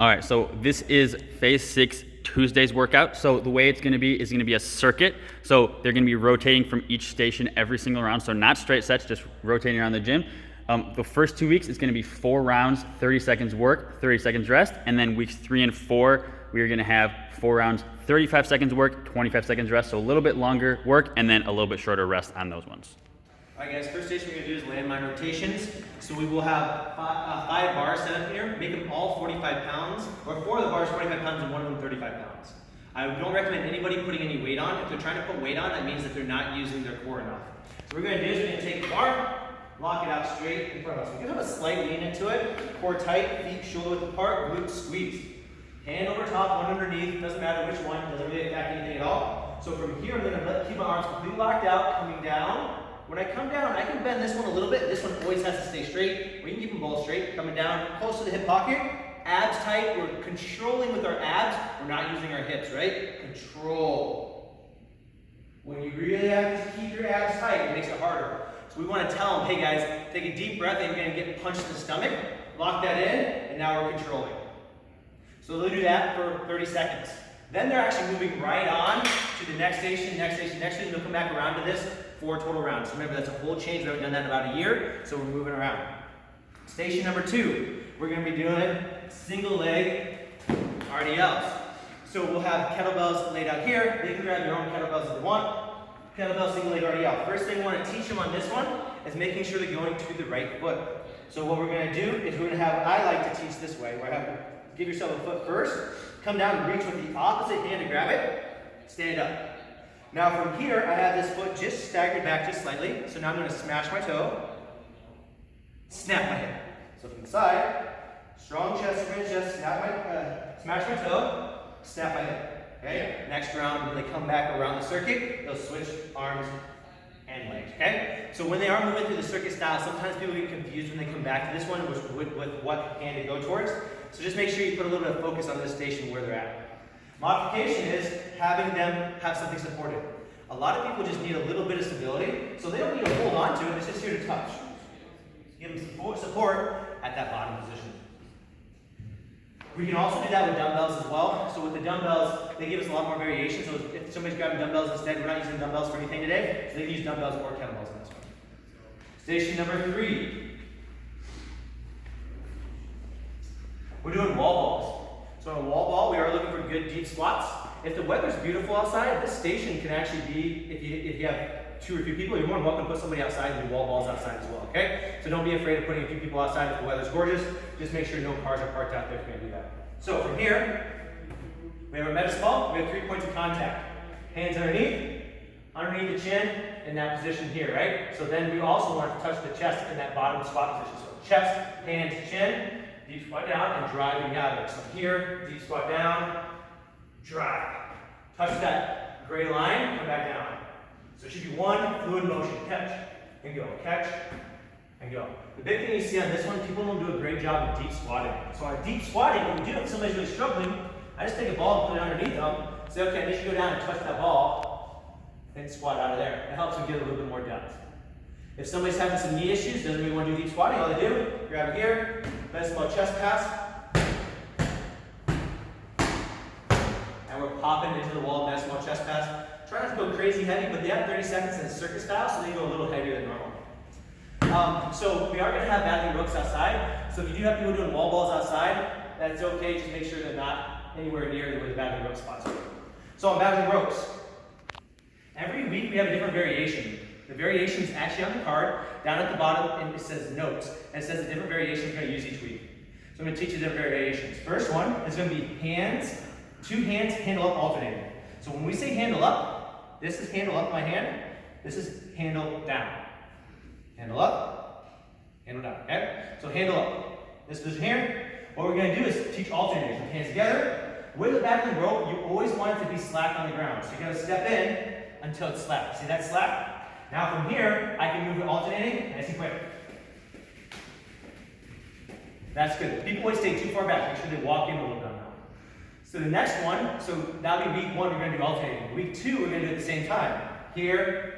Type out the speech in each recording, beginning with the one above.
All right, so this is phase 6 Tuesday's workout. So the way it's going to be is going to be a circuit. So they're going to be rotating from each station every single round. So not straight sets, just rotating around the gym. The first 2 weeks is going to be 4 rounds, 30 seconds work, 30 seconds rest. And then weeks 3 and 4, we are going to have 4 rounds, 35 seconds work, 25 seconds rest. So a little bit longer work and then a little bit shorter rest on those ones. All right, guys, first station we're going to do is landmine rotations. So we will have 5 bars set up here, make them all 45 pounds, or 4 of the bars 45 pounds and 1 of them 35 pounds. I don't recommend anybody putting any weight on. If they're trying to put weight on, that means that they're not using their core enough. So what we're going to do is we're going to take a bar, lock it out straight in front of us. We can have a slight lean into it, core tight, feet shoulder width apart, glutes squeezed. Hand over top, one underneath, doesn't matter which one, doesn't really affect anything at all. So from here, I'm going to keep my arms completely locked out, coming down. When I come down, I can bend this one a little bit. This one always has to stay straight. We can keep them both straight. Coming down, close to the hip pocket. Abs tight. We're controlling with our abs. We're not using our hips, right? Control. When you really have to keep your abs tight, it makes it harder. So we want to tell them, hey guys, take a deep breath and you're going to get punched in the stomach. Lock that in, and now we're controlling. So they'll do that for 30 seconds. Then they're actually moving right on to the next station, next station, next station. They'll come back around to this 4 total rounds. Remember, that's a whole change. We haven't done that in about a year, so we're moving around. Station number 2, we're going to be doing single leg RDLs. So we'll have kettlebells laid out here. They can grab your own kettlebells if they want. Kettlebell single leg RDL. First thing we want to teach them on this one is making sure they're going to the right foot. So what we're going to do is we're going to have, I like to teach this way, where I have to give yourself a foot first, come down and reach with the opposite hand to grab it, stand up. Now from here, I have this foot just staggered back just slightly. So now I'm going to smash my toe, snap my hip. So from the side, strong chest, smash my toe, snap my hip. Okay? Next round, when they come back around the circuit, they'll switch arms and legs. Okay? So when they are moving through the circuit style, sometimes people get confused when they come back to this one with what hand to go towards. So just make sure you put a little bit of focus on this station where they're at. Modification is having them have something supported. A lot of people just need a little bit of stability, so they don't need to hold on to it, it's just here to touch. Give them support at that bottom position. We can also do that with dumbbells as well. So with the dumbbells, they give us a lot more variation. So if somebody's grabbing dumbbells instead, we're not using dumbbells for anything today, so they can use dumbbells or kettlebells on this one. Station number 3. We're doing wall balls. So on a wall ball, we are looking for good deep squats. If the weather's beautiful outside, this station can actually be, if you have 2 or 3 people, you're more than welcome to put somebody outside and do wall balls outside as well, okay? So don't be afraid of putting a few people outside if the weather's gorgeous. Just make sure no cars are parked out there if you're gonna do that. So from here, we have a medicine ball, we have 3 points of contact. Hands underneath the chin, in that position here, right? So then we also want to touch the chest in that bottom squat position. So chest, hands, chin, deep squat down, and driving out of it. So here, deep squat down, drive. Touch that gray line, come back down. So it should be one fluid motion. Catch and go. Catch and go. The big thing you see on this one, people don't do a great job of deep squatting. So on deep squatting, what we do if somebody's really struggling, I just take a ball and put it underneath them. Say, okay, they should go down and touch that ball and squat out of there. It helps them get a little bit more depth. If somebody's having some knee issues, doesn't really want to do deep squatting, all they do, grab it here, medicine ball chest pass, and we're popping into the wall, medicine ball chest pass. Try not to go crazy heavy, but they have 30 seconds in circuit style, so they go a little heavier than normal. So we are going to have battling ropes outside. So if you do have people doing wall balls outside, that's okay. Just make sure they're not anywhere near where the battling rope spots are. So on battling ropes, every week we have a different variation. The variation is actually on the card. Down at the bottom, and it says notes. And it says the different variations we're going to use each week. So I'm going to teach you different variations. First one is going to be hands, 2 hands, handle up, alternating. So when we say handle up, this is handle up my hand. This is handle down. Handle up, handle down, okay? So handle up. This position here. What we're going to do is teach alternators. With hands together. With a battling rope, you always want it to be slack on the ground. So you're going to step in until it's slack. See that slack? Now from here, I can move it alternating, nice and quick. That's good. People always stay too far back. Make sure they walk in a little bit now. So the next one, so that'll be week 1, we're going to do alternating. Week 2, we're going to do it at the same time. Here.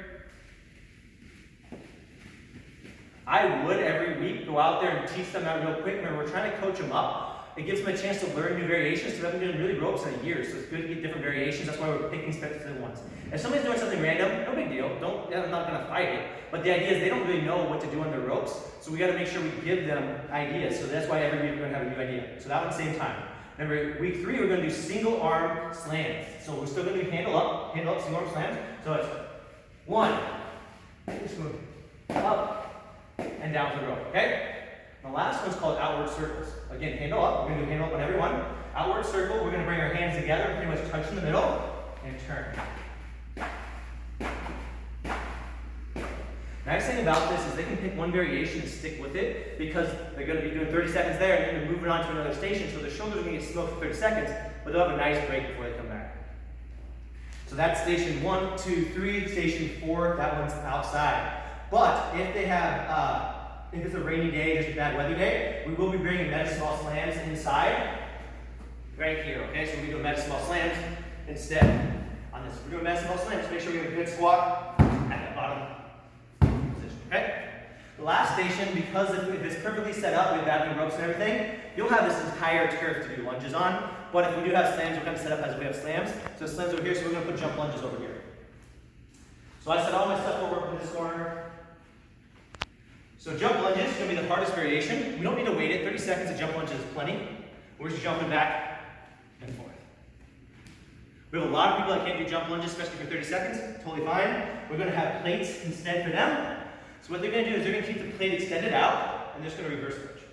I would every week go out there and teach them that real quick. Remember, we're trying to coach them up. It gives them a chance to learn new variations. So they've been doing really ropes in a year, so it's good to get different variations. That's why we're picking specific ones. If somebody's doing something random, no big deal. I'm not going to fight it. But the idea is they don't really know what to do on their ropes, so we got to make sure we give them ideas. So that's why every week we're going to have a new idea. So that one's same time. Remember, week 3 we're going to do single arm slams. So we're still going to do handle up, single arm slams. So it's 1, just move up and down for the rope. Okay. The last one's called outward circles. Again, handle up. We're going to do handle up on everyone. Outward circle. We're going to bring our hands together, pretty much touch in the middle, and turn. Nice thing about this is they can pick one variation and stick with it because they're going to be doing 30 seconds there and then they're moving on to another station. So their shoulders are going to get smoked for 30 seconds, but they'll have a nice break before they come back. So that's station 1, 2, 3. Station 4, that one's outside. But if they have, if it's a rainy day, just a bad weather day, we will be bringing meta small slams inside, right here. Okay, so we do meta small slams instead on this. We're doing meta small slams. Make sure we have a good squat at the bottom. Okay? The last station, because if it's perfectly set up with batting ropes and everything, you'll have this entire turf to do lunges on. But if we do have slams, we're kind of set up as we have slams. So slams over here, so we're going to put jump lunges over here. So I set all my stuff over in this corner. So jump lunges is going to be the hardest variation. We don't need to wait it. 30 seconds of jump lunges is plenty. We're just jumping back and forth. We have a lot of people that can't do jump lunges, especially for 30 seconds. Totally fine. We're going to have plates instead for them. So what they're going to do is they're going to keep the plate extended out, and they're just going to reverse switch.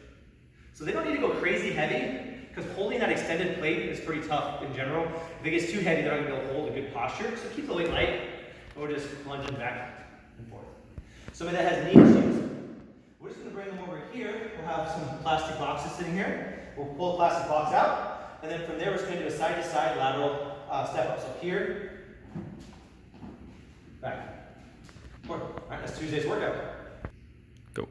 So they don't need to go crazy heavy, because holding that extended plate is pretty tough in general. If it gets too heavy, they're not going to be able to hold a good posture. So keep the weight light, or just lunging back and forth. Somebody that has knee issues, we're just going to bring them over here. We'll have some plastic boxes sitting here. We'll pull the plastic box out, and then from there we're just going to do a side-to-side lateral step up. So here, back. All right, that's Tuesday's workout. Go. All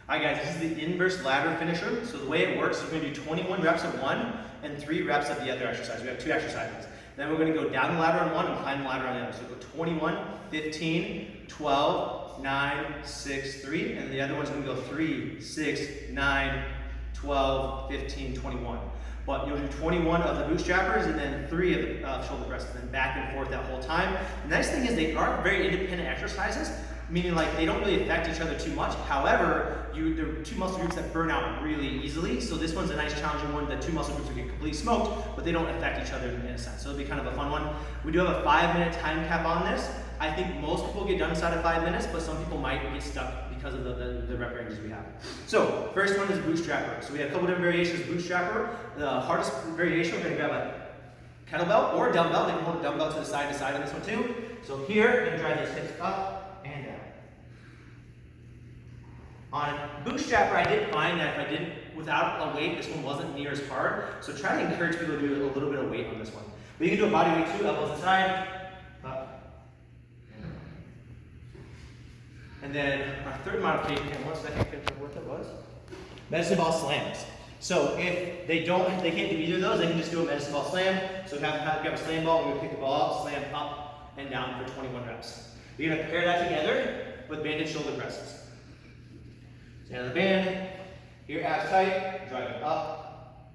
right, guys, this is the inverse ladder finisher. So the way it works is we're going to do 21 reps of one and 3 reps of the other exercise. We have 2 exercises. Then we're going to go down the ladder on one and climb the ladder on the other. So go 21, 15, 12, 9, 6, 3. And the other one's going to go 3, 6, 9, 12, 15, 21. But you'll do 21 of the bootstrappers and then 3 of the shoulder presses, and then back and forth that whole time. The nice thing is they are very independent exercises, meaning like they don't really affect each other too much. However, there are 2 muscle groups that burn out really easily. So this one's a nice challenging one. The 2 muscle groups will get completely smoked, but they don't affect each other in a sense. So it'll be kind of a fun one. We do have a 5-minute time cap on this. I think most people get done inside of 5 minutes, but some people might get stuck because of the rep ranges we have. So first one is bootstrapper. So we have a couple different variations of bootstrapper. The hardest variation, we're going to grab a kettlebell or a dumbbell. They can hold a dumbbell to the side on this one too. So here, you're going to drive those hips up and down. On bootstrapper, I did find that if I did without a weight, this one wasn't near as hard. So try to encourage people to do a little bit of weight on this one. But you can do a body weight too, elbows inside, up. And then our third modification, and once I can figure out what that was, medicine ball slams. So if they can't do either of those, they can just do a medicine ball slam. So grab a slam ball, we're gonna pick the ball up, slam up and down for 21 reps. You're gonna pair that together with banded shoulder presses. Stand on the band, here abs tight, drive it up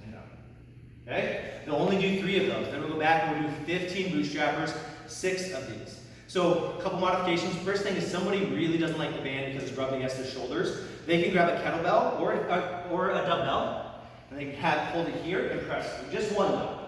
and down. Okay? They'll only do 3 of those. Then we'll go back and we'll do 15 bootstrappers, 6 of these. So a couple modifications. First thing is somebody really doesn't like the band because it's rubbing against their shoulders. They can grab a kettlebell or a dumbbell, and they can hold it here and press just one though.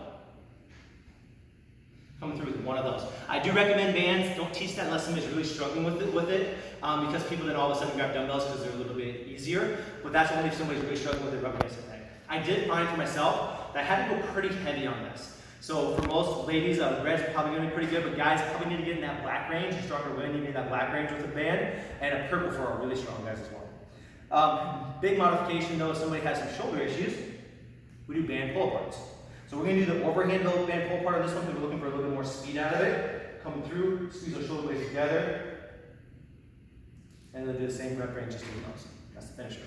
Come through with one of those. I do recommend bands. Don't teach that unless somebody's really struggling with it because people then all of a sudden grab dumbbells because they're a little bit easier. But that's only if somebody's really struggling with it, rubbing against their neck. I did find for myself that I had to go pretty heavy on this. So for most ladies, red's probably going to be pretty good, but guys probably need to get in that black range. You're stronger women, you need that black range with a band, and a purple for our really strong guys as well. Big modification though, if somebody has some shoulder issues, we do band pull aparts. So we're going to do the overhand band pull apart on this one because we're looking for a little bit more speed out of it. Coming through, squeeze those shoulder blades together, and then do the same rep range just doing those. That's the finisher.